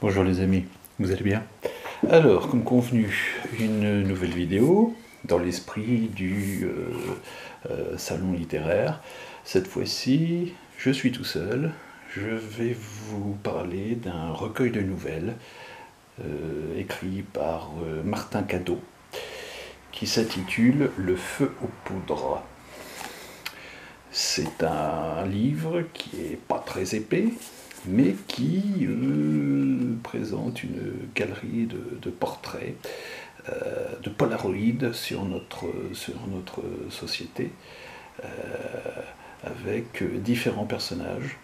Bonjour les amis, vous allez bien? Alors, comme convenu, une nouvelle vidéo dans l'esprit du salon littéraire. Cette fois-ci, je suis tout seul. Je vais vous parler d'un recueil de nouvelles écrit par Martin Cadot qui s'intitule Le feu aux poudres. C'est un livre qui est pas très épais, mais qui présente une galerie de portraits, de polaroïdes sur notre société, avec différents personnages,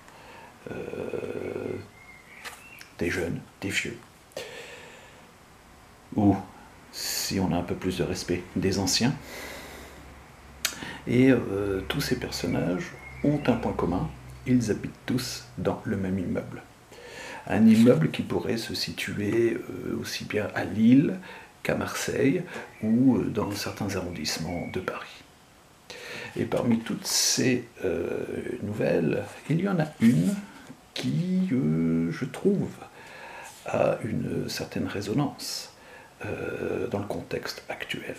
des jeunes, des vieux, ou, si on a un peu plus de respect, des anciens. Et tous ces personnages ont un point commun, ils habitent tous dans le même immeuble. Un immeuble qui pourrait se situer aussi bien à Lille qu'à Marseille ou dans certains arrondissements de Paris. Et parmi toutes ces nouvelles, il y en a une qui, je trouve, a une certaine résonance dans le contexte actuel.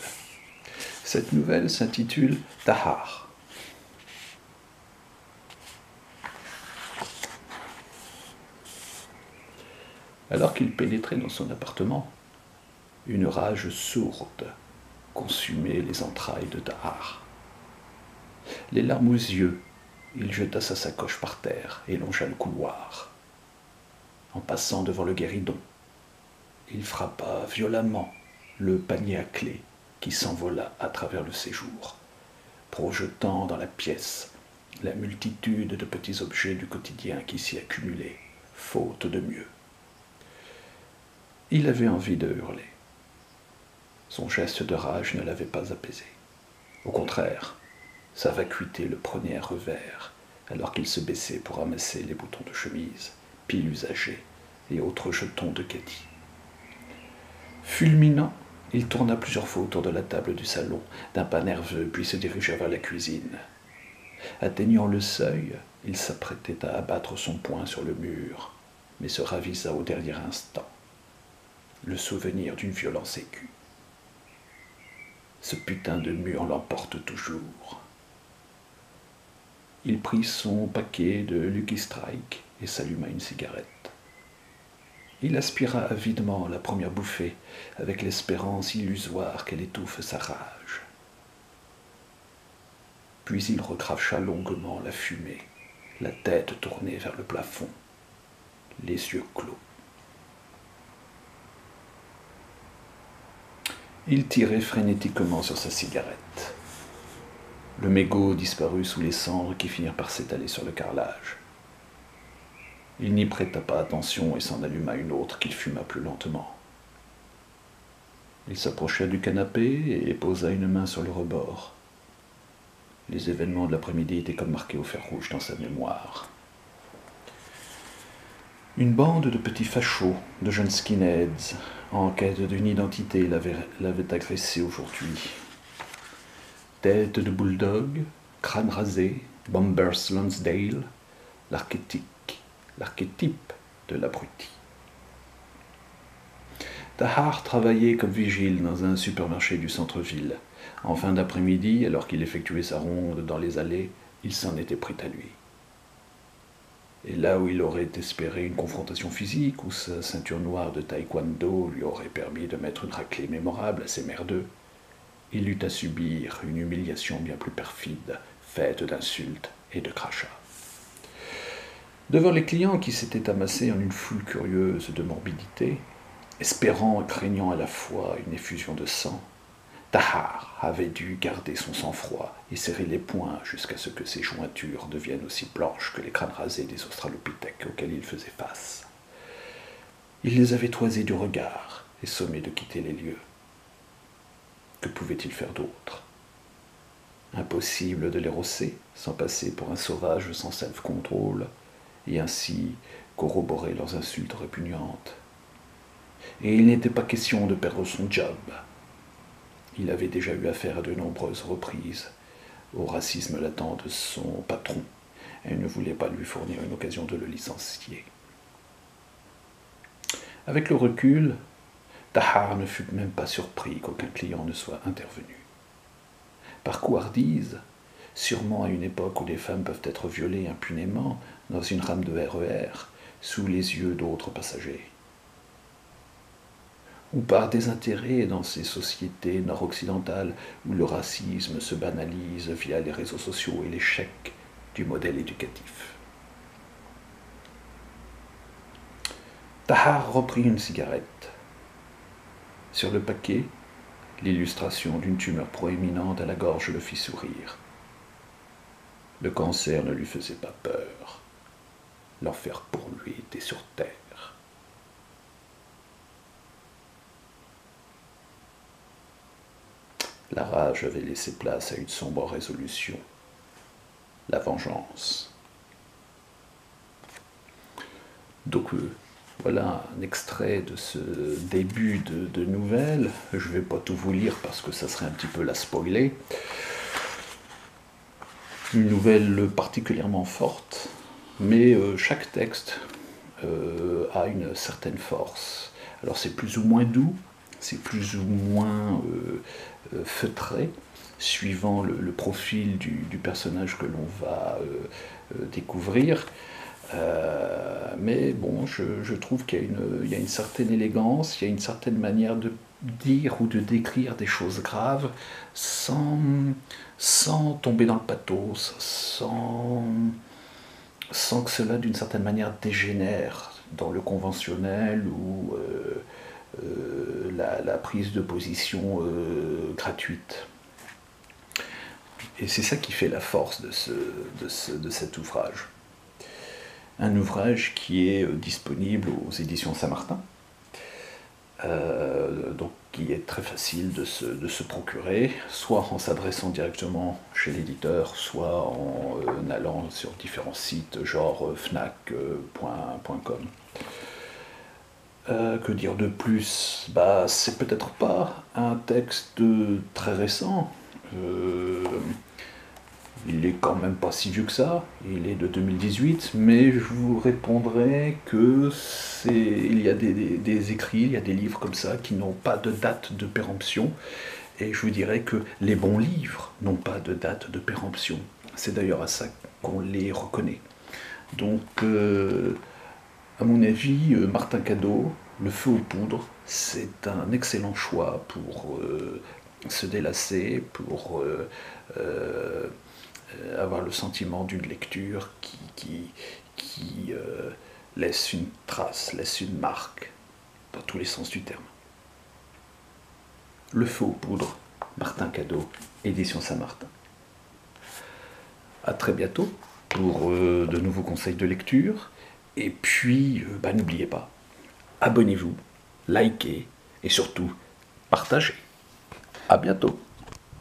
Cette nouvelle s'intitule Tahar. Alors qu'il pénétrait dans son appartement, une rage sourde consumait les entrailles de Tahar. Les larmes aux yeux, il jeta sa sacoche par terre et longea le couloir. En passant devant le guéridon, il frappa violemment le panier à clé qui s'envola à travers le séjour, projetant dans la pièce la multitude de petits objets du quotidien qui s'y accumulaient, faute de mieux. Il avait envie de hurler. Son geste de rage ne l'avait pas apaisé. Au contraire, sa vacuité le prenait à revers, alors qu'il se baissait pour ramasser les boutons de chemise, piles usagées et autres jetons de caddie. Fulminant, il tourna plusieurs fois autour de la table du salon, d'un pas nerveux, puis se dirigea vers la cuisine. Atteignant le seuil, il s'apprêtait à abattre son poing sur le mur, mais se ravisa au dernier instant. Le souvenir d'une violence aiguë. Ce putain de mur l'emporte toujours. Il prit son paquet de Lucky Strike et s'alluma une cigarette. Il aspira avidement la première bouffée, avec l'espérance illusoire qu'elle étouffe sa rage. Puis il recracha longuement la fumée, la tête tournée vers le plafond, les yeux clos. Il tirait frénétiquement sur sa cigarette. Le mégot disparut sous les cendres qui finirent par s'étaler sur le carrelage. Il n'y prêta pas attention et s'en alluma une autre qu'il fuma plus lentement. Il s'approcha du canapé et posa une main sur le rebord. Les événements de l'après-midi étaient comme marqués au fer rouge dans sa mémoire. Une bande de petits fachos, de jeunes skinheads, en quête d'une identité, l'avait agressé aujourd'hui. Tête de bulldog, crâne rasé, Bombers Lonsdale, l'archétype de l'abruti. Tahar travaillait comme vigile dans un supermarché du centre-ville. En fin d'après-midi, alors qu'il effectuait sa ronde dans les allées, il s'en était pris à lui. Et là où il aurait espéré une confrontation physique, où sa ceinture noire de taekwondo lui aurait permis de mettre une raclée mémorable à ses merdeux, il eut à subir une humiliation bien plus perfide, faite d'insultes et de crachats. Devant les clients qui s'étaient amassés en une foule curieuse de morbidité, espérant et craignant à la fois une effusion de sang, Tahar avait dû garder son sang-froid et serrer les poings jusqu'à ce que ses jointures deviennent aussi blanches que les crânes rasés des australopithèques auxquels il faisait face. Il les avait toisés du regard et sommés de quitter les lieux. Que pouvait-il faire d'autre? Impossible de les rosser sans passer pour un sauvage sans self-control et ainsi corroborer leurs insultes répugnantes. Et il n'était pas question de perdre son job. Il avait déjà eu affaire à de nombreuses reprises au racisme latent de son patron et ne voulait pas lui fournir une occasion de le licencier. Avec le recul, Tahar ne fut même pas surpris qu'aucun client ne soit intervenu. Par couardise, sûrement à une époque où les femmes peuvent être violées impunément dans une rame de RER, sous les yeux d'autres passagers. Ou par désintérêt dans ces sociétés nord-occidentales où le racisme se banalise via les réseaux sociaux et l'échec du modèle éducatif. Tahar reprit une cigarette. Sur le paquet, l'illustration d'une tumeur proéminente à la gorge le fit sourire. Le cancer ne lui faisait pas peur. L'enfer pour lui était sur terre. La rage avait laissé place à une sombre résolution, la vengeance. Donc voilà un extrait de ce début de nouvelle. Je ne vais pas tout vous lire parce que ça serait un petit peu la spoiler. Une nouvelle particulièrement forte, mais chaque texte a une certaine force. Alors c'est plus ou moins doux, c'est plus ou moins feutré, suivant le profil du personnage que l'on va découvrir. Mais bon, je trouve qu'il y a une certaine élégance, il y a une certaine manière de dire ou de décrire des choses graves sans tomber dans le pathos, sans que cela d'une certaine manière dégénère dans le conventionnel ou la prise de position gratuite. Et c'est ça qui fait la force de cet ouvrage. Un ouvrage qui est disponible aux éditions Saint-Martin, donc qui est très facile de se procurer, soit en s'adressant directement chez l'éditeur, soit en allant sur différents sites, genre fnac.com. Que dire de plus? C'est peut-être pas un texte très récent. Il est quand même pas si vieux que ça, il est de 2018, mais je vous répondrai que il y a des écrits, il y a des livres comme ça qui n'ont pas de date de péremption, et je vous dirais que les bons livres n'ont pas de date de péremption. C'est d'ailleurs à ça qu'on les reconnaît. Donc, à mon avis, Martin Cadot, Le feu aux poudres, c'est un excellent choix pour se délasser, pour avoir le sentiment d'une lecture qui laisse une trace, laisse une marque, dans tous les sens du terme. Le feu aux poudres, Martin Cadot, édition Saint-Martin. À très bientôt pour de nouveaux conseils de lecture. Et puis, n'oubliez pas, abonnez-vous, likez et surtout, partagez. À bientôt.